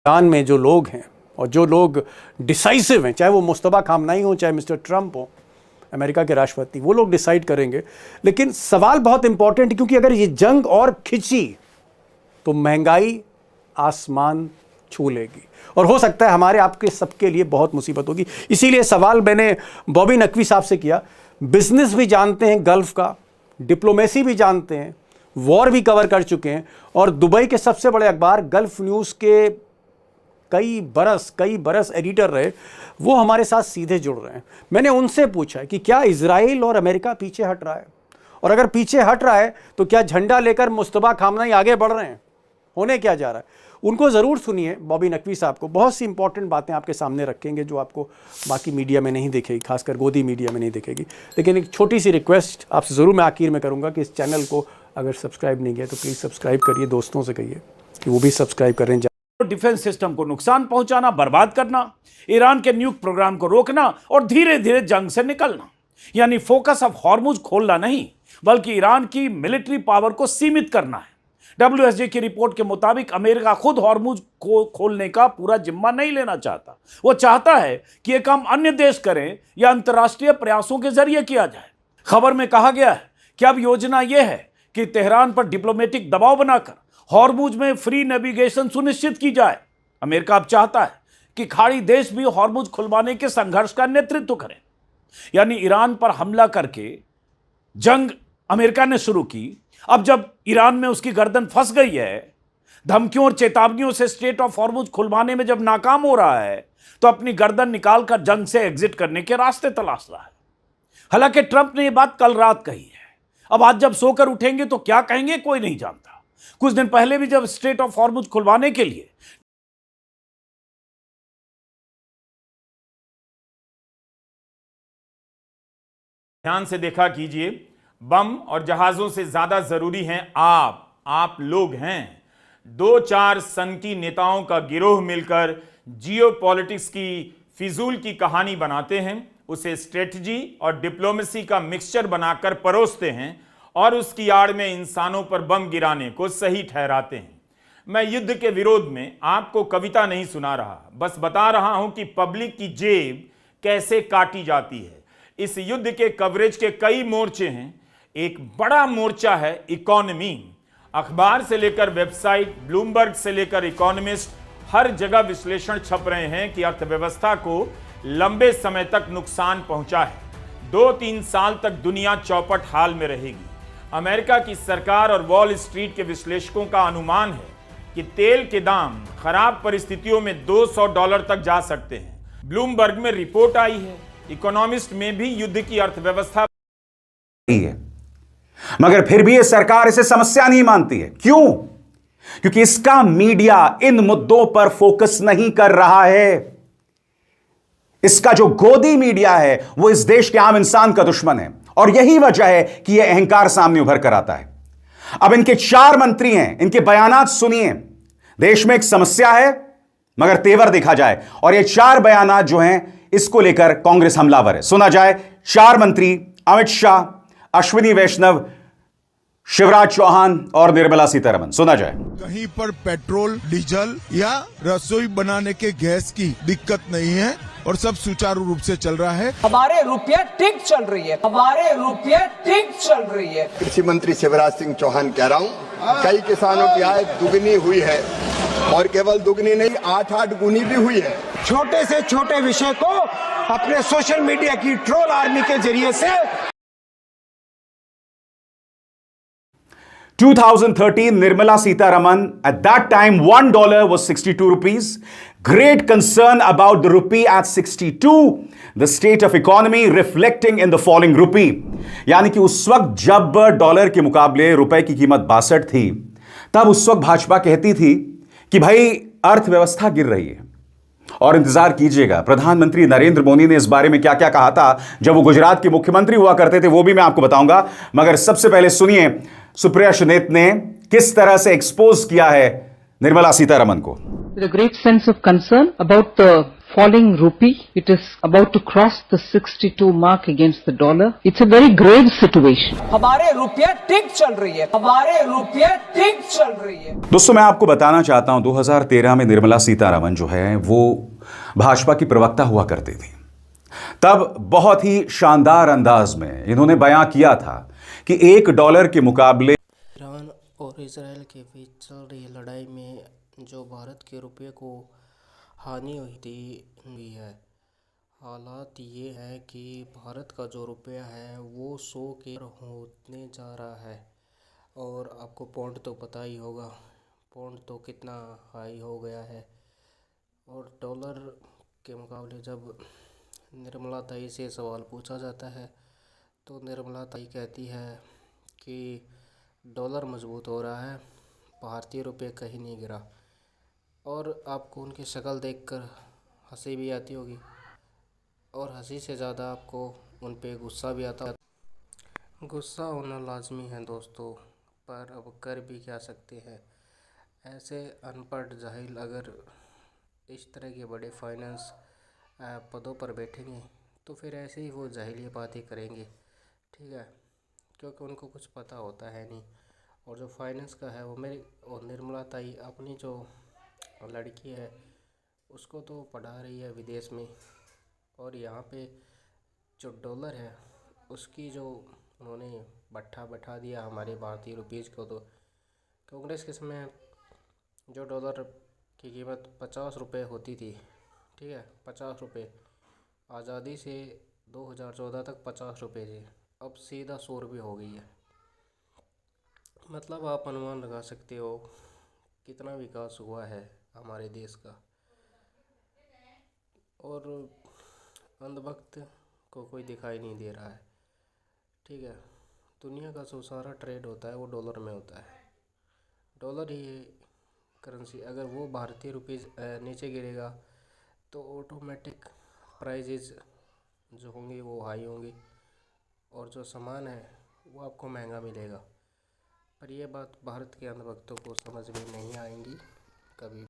Iran में जो लोग हैं और जो लोग डिसाइसिव हैं, चाहे वो मुस्तफा खामनाई हो, चाहे मिस्टर ट्रंप हो, अमेरिका के राष्ट्रपति, वो लोग डिसाइड करेंगे। लेकिन सवाल बहुत इंपॉर्टेंट है, क्योंकि अगर ये जंग और खिंची तो महंगाई आसमान छू लेगी और हो सकता है हमारे आपके सबके लिए बहुत मुसीबत होगी। इसीलिए सवाल मैंने बॉबी नकवी साहब से किया। बिजनेस भी जानते हैं गल्फ का, डिप्लोमेसी भी जानते हैं, वॉर भी कवर कर चुके हैं और दुबई के सबसे बड़े अखबार गल्फ न्यूज़ के कई बरस एडिटर रहे, वो हमारे साथ सीधे जुड़ रहे हैं। मैंने उनसे पूछा कि क्या इजराइल और अमेरिका पीछे हट रहा है, और अगर पीछे हट रहा है तो क्या झंडा लेकर मुस्तफा खामनाई आगे बढ़ रहे हैं, होने क्या जा रहा है। उनको ज़रूर सुनिए, बॉबी नकवी साहब को। बहुत सी इंपॉर्टेंट बातें आपके सामने रखेंगे जो आपको बाकी मीडिया में नहीं दिखेगी, खासकर गोदी मीडिया में नहीं दिखेगी। लेकिन एक छोटी सी रिक्वेस्ट आपसे ज़रूर मैं आखिर में करूँगा कि इस चैनल को अगर सब्सक्राइब नहीं किया तो प्लीज़ सब्सक्राइब करिए, दोस्तों से कहिए कि वो भी सब्सक्राइब करें। डिफेंस सिस्टम को नुकसान पहुंचाना, बर्बाद करना, ईरान के न्यूक्लियर प्रोग्राम को रोकना और धीरे धीरे जंग से निकलना, यानी फोकस अब हॉर्मुज खोलना नहीं बल्कि ईरान की मिलिट्री पावर को सीमित करना है। WSJ की रिपोर्ट के मुताबिक अमेरिका खुद हॉर्मुज को खोलने का पूरा जिम्मा नहीं लेना चाहता। वो चाहता है कि यह काम अन्य देश करें या अंतर्राष्ट्रीय प्रयासों के जरिए किया जाए। खबर में कहा गया है कि अब योजना यह है कि तेहरान पर डिप्लोमेटिक दबाव बनाकर हॉर्मुज में फ्री नेविगेशन सुनिश्चित की जाए। अमेरिका अब चाहता है कि खाड़ी देश भी हॉर्मुज खुलवाने के संघर्ष का नेतृत्व करें, यानी ईरान पर हमला करके जंग अमेरिका ने शुरू की। अब जब ईरान में उसकी गर्दन फंस गई है, धमकियों और चेतावनियों से स्ट्रेट ऑफ हॉर्मुज खुलवाने में जब नाकाम हो रहा है, तो अपनी गर्दन निकालकर जंग से एग्जिट करने के रास्ते तलाश रहा है। हालांकि ट्रंप ने यह बात कल रात कही है। अब आज जब सोकर उठेंगे तो क्या कहेंगे कोई नहीं जानता। कुछ दिन पहले भी जब स्ट्रेट ऑफ हॉर्मुज खुलवाने के लिए ध्यान से देखा कीजिए, बम और जहाजों से ज्यादा जरूरी हैं आप लोग हैं। 2-4 सनकी नेताओं का गिरोह मिलकर जियोपॉलिटिक्स की फिजूल की कहानी बनाते हैं, उसे स्ट्रेटजी और डिप्लोमेसी का मिक्सचर बनाकर परोसते हैं और उसकी आड़ में इंसानों पर बम गिराने को सही ठहराते हैं। मैं युद्ध के विरोध में आपको कविता नहीं सुना रहा, बस बता रहा हूं कि पब्लिक की जेब कैसे काटी जाती है। इस युद्ध के कवरेज के कई मोर्चे हैं। एक बड़ा मोर्चा है इकोनॉमी। अखबार से लेकर वेबसाइट, ब्लूमबर्ग से लेकर इकोनॉमिस्ट, हर जगह विश्लेषण छप रहे हैं कि अर्थव्यवस्था को लंबे समय तक नुकसान पहुंचा है। 2-3 साल तक दुनिया चौपट हाल में रहेगी। अमेरिका की सरकार और वॉल स्ट्रीट के विश्लेषकों का अनुमान है कि तेल के दाम खराब परिस्थितियों में $200 तक जा सकते हैं। ब्लूमबर्ग में रिपोर्ट आई है, इकोनॉमिस्ट में भी युद्ध की अर्थव्यवस्था है, मगर फिर भी यह सरकार इसे समस्या नहीं मानती है। क्यों? क्योंकि इसका मीडिया इन मुद्दों पर फोकस नहीं कर रहा है। इसका जो गोदी मीडिया है वो इस देश के आम इंसान का दुश्मन है और यही वजह है कि यह अहंकार सामने उभर कर आता है। अब इनके 4 मंत्री हैं, इनके बयानात सुनिए। देश में एक समस्या है मगर तेवर देखा जाए, और ये 4 बयानात जो हैं इसको लेकर कांग्रेस हमलावर है। सुना जाए 4 मंत्री अमित शाह, अश्विनी वैष्णव, शिवराज चौहान और निर्मला सीतारमण। सुना जाए। कहीं पर पेट्रोल, डीजल या रसोई बनाने के गैस की दिक्कत नहीं है और सब सुचारू रूप से चल रहा है। हमारे रुपया ठीक चल रही है, हमारे रुपया ठीक चल रही है। कृषि मंत्री शिवराज सिंह चौहान कह रहा हूँ, कई किसानों की आय दुगनी हुई है और केवल दुगनी नहीं 8-8 गुनी भी हुई है। छोटे से छोटे विषय को अपने सोशल मीडिया की ट्रोल आर्मी के जरिए से 2013 Nirmala Sitharaman, at that time $1 was 62 rupees. Great concern about the rupee at 62. The state of economy reflecting in the falling rupee. यानी कि उस वक्त जब डॉलर के मुकाबले रुपए की कीमत 62 थी, तब उस वक्त भाजपा कहती थी कि भाई अर्थव्यवस्था गिर रही है। और इंतजार कीजिएगा प्रधानमंत्री नरेंद्र मोदी ने इस बारे में क्या क्या कहा था जब वो गुजरात के मुख्यमंत्री हुआ करते थे, वो भी मैं आपको बताऊंगा। मगर सबसे पहले सुनिए सुप्रिया सुनेत ने किस तरह से एक्सपोज किया है निर्मला सीतारमण को। With a great sense of concern about the falling rupee. It is about to cross the 62 mark against the dollar. It's a very grave situation. हमारे रुपया ठीक चल रही है, हमारे रुपया ठीक चल रही है। दोस्तों, मैं आपको बताना चाहता हूं 2013 में निर्मला सीतारमण जो है वो भाजपा की प्रवक्ता हुआ करती थी। तब बहुत ही शानदार अंदाज में इन्होंने बयां किया था कि $1 के मुकाबले ईरान और इसराइल के बीच चल रही लड़ाई में जो भारत के रुपये को हानि हुई है। हालात ये है कि भारत का जो रुपया है वो 100 के होने जा रहा है। और आपको पौंड तो पता ही होगा, पौंड तो कितना हाई हो गया है। और डॉलर के मुकाबले जब निर्मला ताई से सवाल पूछा जाता है तो निर्मला ताई कहती है कि डॉलर मजबूत हो रहा है, भारतीय रुपये कहीं नहीं गिरा। और आपको उनकी शक्ल देखकर हंसी भी आती होगी, और हंसी से ज़्यादा आपको उन पे गुस्सा भी आता है। गुस्सा होना लाजमी है दोस्तों, पर अब कर भी क्या सकते हैं। ऐसे अनपढ़ जाहिल अगर इस तरह के बड़े फाइनेंस पदों पर बैठेंगे तो फिर ऐसे ही वो जाहिलिया बातें करेंगे, ठीक है, क्योंकि उनको कुछ पता होता है नहीं। और जो फाइनेंस का है वो मेरी और निर्मला ताई अपनी जो लड़की है उसको तो पढ़ा रही है विदेश में, और यहाँ पे जो डॉलर है उसकी जो उन्होंने बैठा दिया हमारे भारतीय रुपीज़ को। तो कांग्रेस के समय जो डॉलर की कीमत 50 रुपये होती थी, ठीक है, 50 रुपये, आज़ादी से 2014 तक 50 रुपये थे, अब सीधा 100 रुपये हो गई है। मतलब आप अनुमान लगा सकते हो कितना विकास हुआ है हमारे देश का। और अंधभक्त को कोई दिखाई नहीं दे रहा है, ठीक है। दुनिया का जो सारा ट्रेड होता है वो डॉलर में होता है। डॉलर ही करेंसी, अगर वो भारतीय रुपीज़ नीचे गिरेगा तो ऑटोमेटिक प्राइजेज जो होंगे वो हाई होंगे, और जो सामान है वो आपको महंगा मिलेगा। पर यह बात भारत के अंधभक्तों को समझ में नहीं आएंगी कभी।